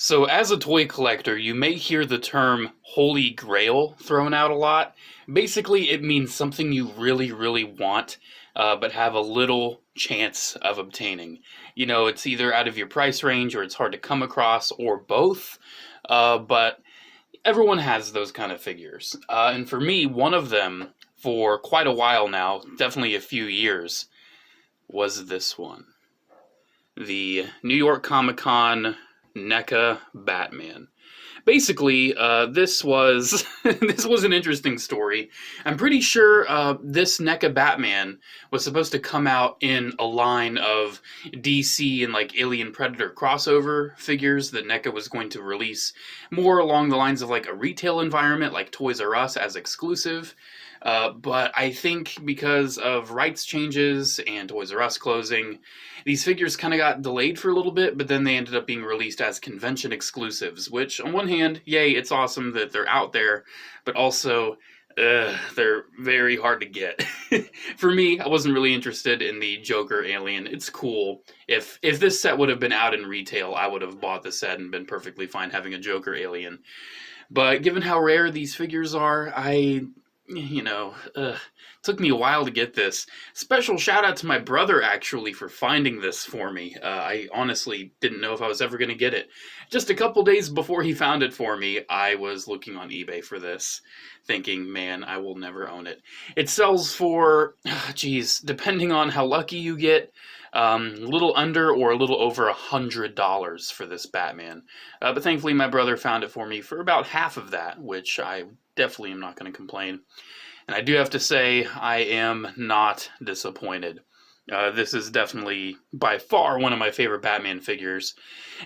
So, as a toy collector, you may hear the term Holy Grail thrown out a lot. Basically, it means something you really, really want, but have a little chance of obtaining. You know, it's either out of your price range or it's hard to come across, or both. But everyone has those kind of figures. And for me, one of them, for quite a while now, definitely a few years, was this one, the New York Comic Con Neca Batman. Basically, this was this was an interesting story. I'm pretty sure this Neca Batman was supposed to come out in a line of DC and like Alien Predator crossover figures that Neca was going to release more along the lines of like a retail environment, like Toys R Us as exclusive. But I think because of rights changes and Toys R Us closing, these figures kind of got delayed for a little bit, but then they ended up being released as convention exclusives, which on one hand, yay, it's awesome that they're out there, but also they're very hard to get. For me, I wasn't really interested in the Joker Alien. It's cool. If this set would have been out in retail, I would have bought the set and been perfectly fine having a Joker Alien. But given how rare these figures are, took me a while to get this. Special shout out to my brother, actually, for finding this for me. I honestly didn't know if I was ever going to get it. Just a couple days before he found it for me, I was looking on eBay for this, thinking, man, I will never own it. It sells for, depending on how lucky you get, a little under or a little over $100 for this Batman. But thankfully my brother found it for me for about half of that, which I definitely am not going to complain. And I do have to say, I am not disappointed. This is definitely by far one of my favorite Batman figures.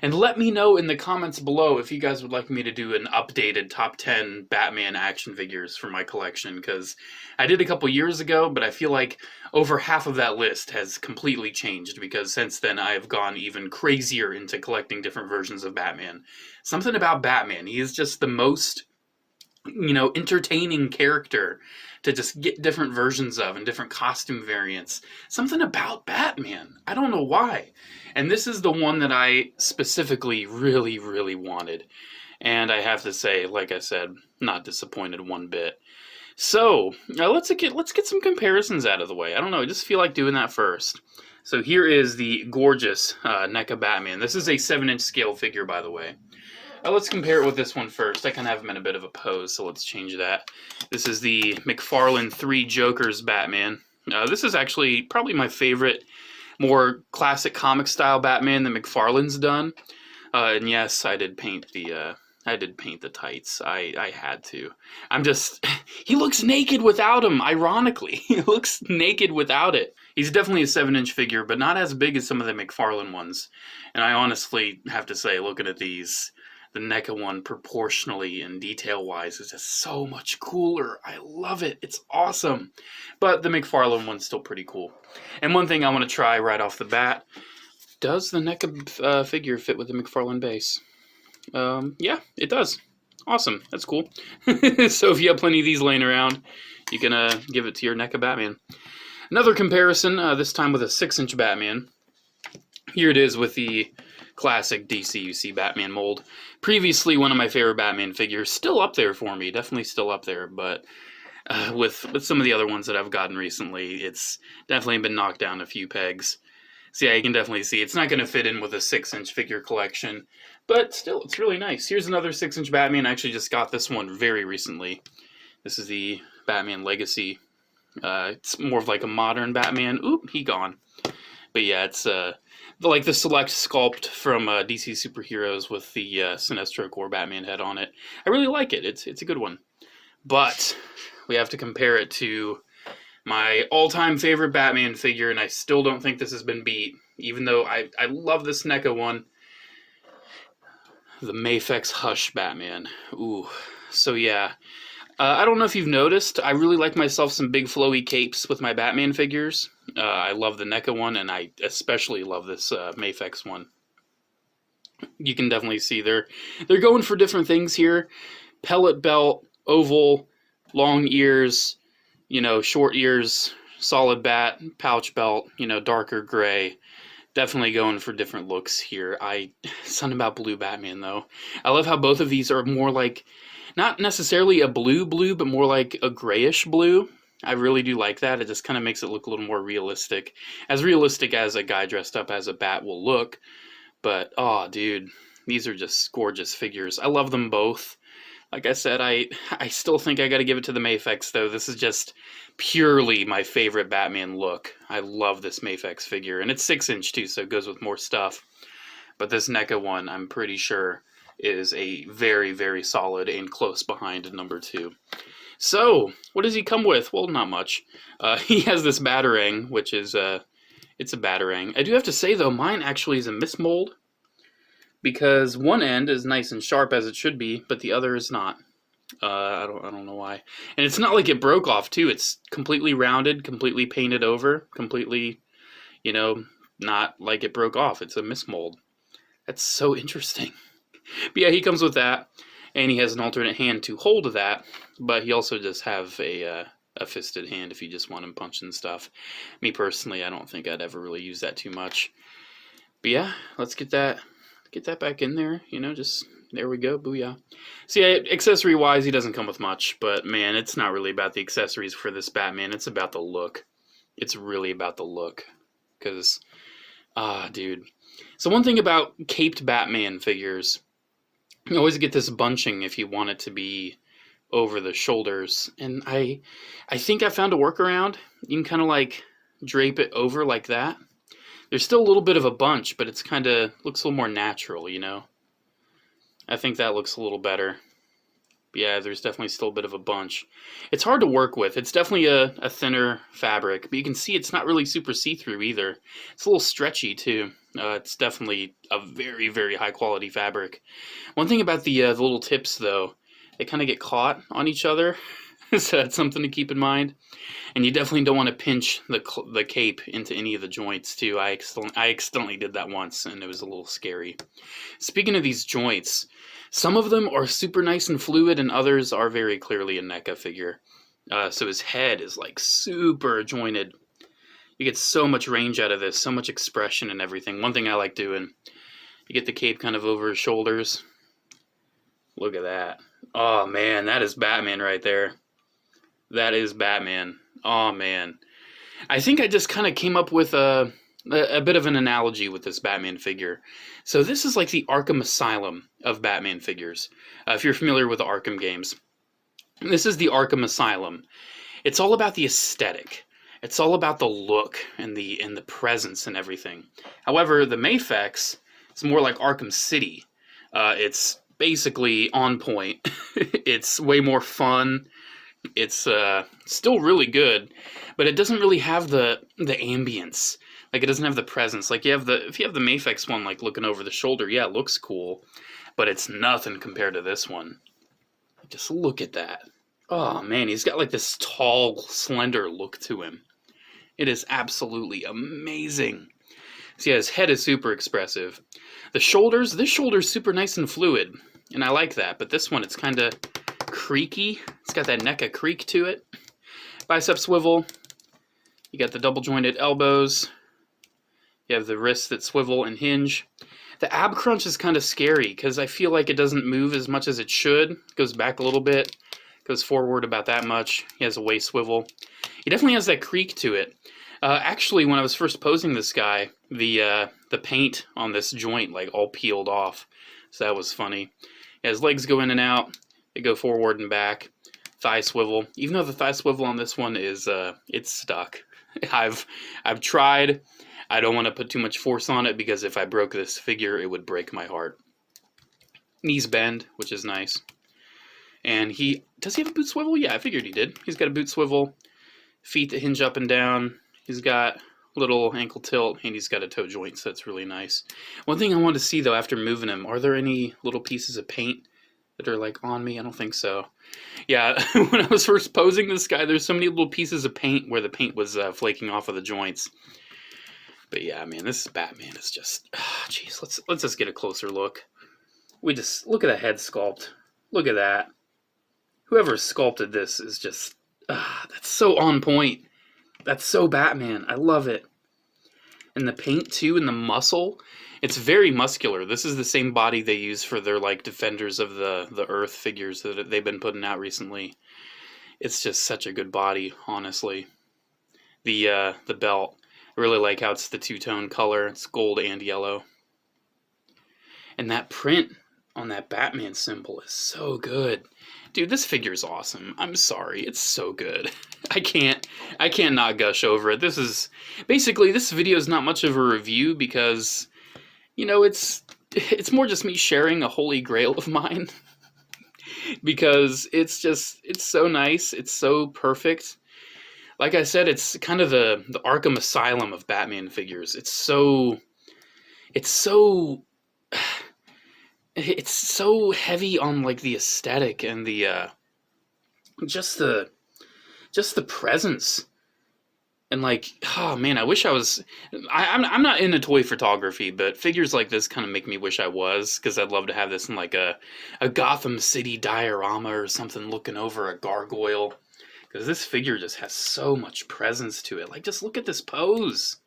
And let me know in the comments below if you guys would like me to do an updated top 10 Batman action figures for my collection, because I did a couple years ago, but I feel like over half of that list has completely changed, because since then I have gone even crazier into collecting different versions of Batman. Something about Batman, he is just the most entertaining character to just get different versions of and different costume variants. Something about Batman. I don't know why. And this is the one that I specifically really, really wanted. And I have to say, like I said, not disappointed one bit. So, let's get some comparisons out of the way. I don't know, I just feel like doing that first. So here is the gorgeous NECA Batman. This is a 7-inch scale figure, by the way. Let's compare it with this one first. I kind of have him in a bit of a pose, so let's change that. This is the McFarlane 3 Jokers Batman. This is actually probably my favorite, more classic comic style Batman that McFarlane's done. And yes, I did paint the tights. I had to. He looks naked without him, ironically. He looks naked without it. He's definitely a 7-inch figure, but not as big as some of the McFarlane ones. And I honestly have to say, looking at these, the NECA one proportionally and detail-wise is just so much cooler. I love it. It's awesome. But the McFarlane one's still pretty cool. And one thing I want to try right off the bat, does the NECA figure fit with the McFarlane base? Yeah, it does. Awesome. That's cool. So if you have plenty of these laying around, you can give it to your NECA Batman. Another comparison, this time with a 6-inch Batman. Here it is with the classic DCUC Batman mold. Previously one of my favorite Batman figures, still up there for me, definitely still up there, but with some of the other ones that I've gotten recently, it's definitely been knocked down a few pegs. So yeah, you can definitely see it's not going to fit in with a 6-inch figure collection, but still, it's really nice. Here's another 6-inch Batman. I actually just got this one very recently. This is the Batman Legacy. It's more of like a modern Batman. Oop, he gone. But yeah, it's like the select sculpt from DC Superheroes with the Sinestro Corps Batman head on it. I really like it. It's a good one. But we have to compare it to my all-time favorite Batman figure, and I still don't think this has been beat, even though I love this NECA one. The Mafex Hush Batman. Ooh. So yeah. I don't know if you've noticed, I really like myself some big flowy capes with my Batman figures. I love the NECA one, and I especially love this Mafex one. You can definitely see they're going for different things here. Pellet belt, oval, long ears, short ears, solid bat, pouch belt, darker gray. Definitely going for different looks here. Something about blue Batman though. I love how both of these are more like, not necessarily a blue, but more like a grayish blue. I really do like that. It just kind of makes it look a little more realistic. As realistic as a guy dressed up as a bat will look. But, oh, dude, these are just gorgeous figures. I love them both. Like I said, I still think I got to give it to the Mafex, though. This is just purely my favorite Batman look. I love this Mafex figure. And it's 6-inch, too, so it goes with more stuff. But this NECA one, I'm pretty sure, is a very, very solid and close behind number 2. So, what does he come with? Well, not much. He has this Batarang, which is, it's a Batarang. I do have to say, though, mine actually is a mismold, because one end is nice and sharp as it should be, but the other is not. I don't know why. And it's not like it broke off, too. It's completely rounded, completely painted over, completely, you know, not like it broke off. It's a mismold. That's so interesting. But yeah, he comes with that, and he has an alternate hand to hold that, but he also does have a fisted hand if you just want him punching stuff. Me personally, I don't think I'd ever really use that too much. But yeah, let's get that back in there, you know, just there we go, booyah. So yeah, accessory wise, he doesn't come with much, but man, it's not really about the accessories for this Batman, it's about the look. It's really about the look, because dude. So one thing about caped Batman figures, you always get this bunching if you want it to be over the shoulders, and I think I found a workaround. You can kind of like drape it over like that. There's still a little bit of a bunch, but it's kind of looks a little more natural, you know. I think that looks a little better. But yeah, there's definitely still a bit of a bunch. It's hard to work with. It's definitely a thinner fabric, but you can see it's not really super see-through either. It's a little stretchy too. It's definitely a very, very high quality fabric. One thing about the little tips though, they kind of get caught on each other, so that's something to keep in mind. And you definitely don't want to pinch the cape into any of the joints too. I accidentally did that once, and it was a little scary. Speaking of these joints, some of them are super nice and fluid, and others are very clearly a NECA figure. So his head is like super jointed. You get so much range out of this, so much expression and everything. One thing I like doing, you get the cape kind of over his shoulders. Look at that. Oh man, that is Batman right there. That is Batman. Oh man. I think I just kind of came up with a bit of an analogy with this Batman figure. So this is like the Arkham Asylum of Batman figures. If you're familiar with the Arkham games. This is the Arkham Asylum. It's all about the aesthetic. It's all about the look and the presence and everything. However, the Mafex is more like Arkham City. It's basically on point. It's way more fun. It's still really good, but it doesn't really have the ambience. Like, it doesn't have the presence. Like, if you have the Mafex one, like, looking over the shoulder, yeah, it looks cool, but it's nothing compared to this one. Just look at that. Oh, man, he's got, like, this tall, slender look to him. It is absolutely amazing. So, yeah, his head is super expressive. The shoulders, this shoulder's super nice and fluid, and I like that, but this one, it's kind of creaky. It's got that NECA creak to it. Bicep swivel. You got the double jointed elbows. You have the wrists that swivel and hinge. The ab crunch is kind of scary because I feel like it doesn't move as much as it should. It goes back a little bit, goes forward about that much. He has a waist swivel. He definitely has that creak to it. Actually, when I was first posing this guy, the paint on this joint like all peeled off, so that was funny. His legs go in and out. They go forward and back. Thigh swivel. Even though the thigh swivel on this one is it's stuck. I've tried. I don't want to put too much force on it because if I broke this figure, it would break my heart. Knees bend, which is nice. And does he have a boot swivel? Yeah, I figured he did. He's got a boot swivel, feet that hinge up and down. He's got little ankle tilt, and he's got a toe joint, so that's really nice. One thing I wanted to see, though, after moving him, are there any little pieces of paint that are, like, on me? I don't think so. Yeah, when I was first posing this guy, there's so many little pieces of paint where the paint was flaking off of the joints. But yeah, man, this Batman is just, jeez, let's just get a closer look. Look at the head sculpt. Look at that. Whoever sculpted this is just, that's so on point. That's so Batman. I love it. And the paint too, and the muscle. It's very muscular. This is the same body they use for their like Defenders of the Earth figures that they've been putting out recently. It's just such a good body, honestly. The belt, I really like how it's the two-tone color. It's gold and yellow. And that print on that Batman symbol is so good. Dude, this figure's awesome. I'm sorry, it's so good. I can't not gush over it. This is basically, this video is not much of a review because, you know, it's more just me sharing a holy grail of mine. Because it's so nice, it's so perfect. Like I said, it's kind of the Arkham Asylum of Batman figures. It's so heavy on like the aesthetic and the just the presence. And like, oh man, I wish I was. I'm not into toy photography, but figures like this kind of make me wish I was, because I'd love to have this in like a Gotham City diorama or something, looking over a gargoyle. Because this figure just has so much presence to it. Like, just look at this pose.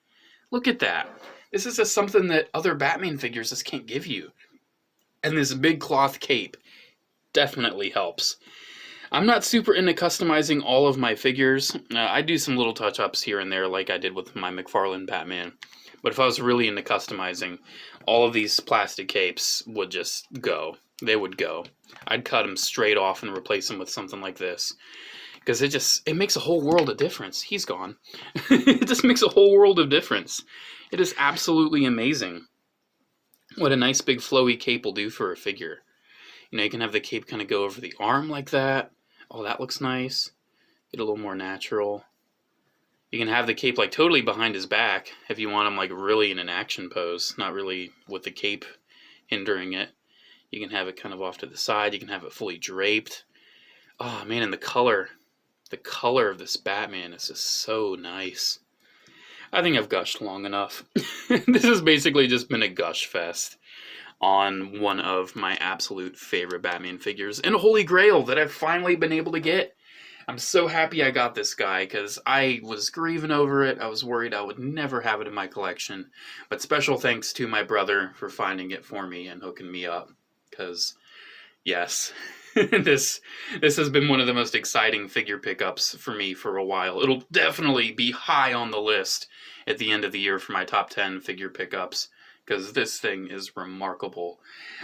Look at that. This is just something that other Batman figures just can't give you. And this big cloth cape definitely helps. I'm not super into customizing all of my figures. I do some little touch-ups here and there like I did with my McFarlane Batman. But if I was really into customizing, all of these plastic capes would just go. They would go. I'd cut them straight off and replace them with something like this. Because it makes a whole world of difference. He's gone. It just makes a whole world of difference. It is absolutely amazing what a nice big flowy cape will do for a figure. You know, you can have the cape kind of go over the arm like that. Oh, that looks nice. Get a little more natural. You can have the cape like totally behind his back if you want him like really in an action pose, not really with the cape hindering it. You can have it kind of off to the side. You can have it fully draped. Oh man, and the color of this Batman is just so nice. I think I've gushed long enough. This has basically just been a gush fest on one of my absolute favorite Batman figures, and a holy grail that I've finally been able to get. I'm so happy I got this guy, because I was grieving over it. I was worried I would never have it in my collection. But special thanks to my brother for finding it for me and hooking me up, because yes, this has been one of the most exciting figure pickups for me for a while. It'll definitely be high on the list at the end of the year for my top 10 figure pickups, because this thing is remarkable.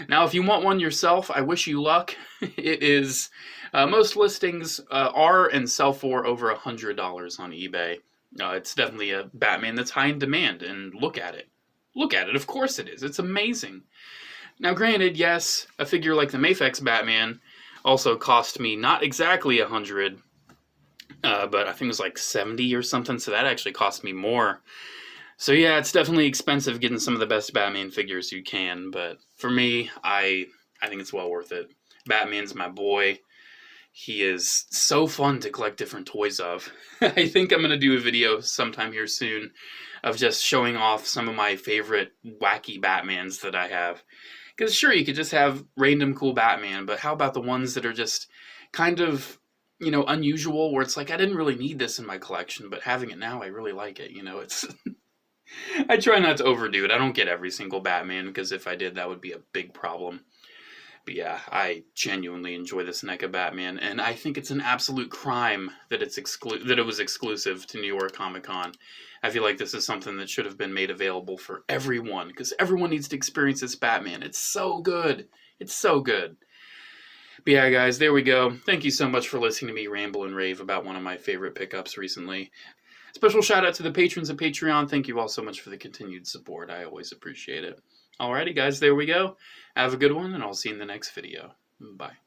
Now, if you want one yourself, I wish you luck. It is, most listings are and sell for over $100 on eBay. It's definitely a Batman that's high in demand, and look at it. Look at it, of course it is. It's amazing. Now, granted, yes, a figure like the Mafex Batman also cost me not exactly $100, but I think it was like $70 or something, so that actually cost me more. So yeah, it's definitely expensive getting some of the best Batman figures you can, but for me, I think it's well worth it. Batman's my boy. He is so fun to collect different toys of. I think I'm going to do a video sometime here soon of just showing off some of my favorite wacky Batmans that I have. Because sure, you could just have random cool Batman, but how about the ones that are just kind of, you know, unusual, where it's like, I didn't really need this in my collection, but having it now, I really like it, you know, it's... I try not to overdo it. I don't get every single Batman, because if I did, that would be a big problem. But yeah, I genuinely enjoy this Neca Batman, and I think it's an absolute crime that it was exclusive to New York Comic Con. I feel like this is something that should have been made available for everyone, because everyone needs to experience this Batman. It's so good. It's so good. But yeah, guys, there we go. Thank you so much for listening to me ramble and rave about one of my favorite pickups recently. Special shout out to the patrons of Patreon. Thank you all so much for the continued support. I always appreciate it. Alrighty, guys, there we go. Have a good one, and I'll see you in the next video. Bye.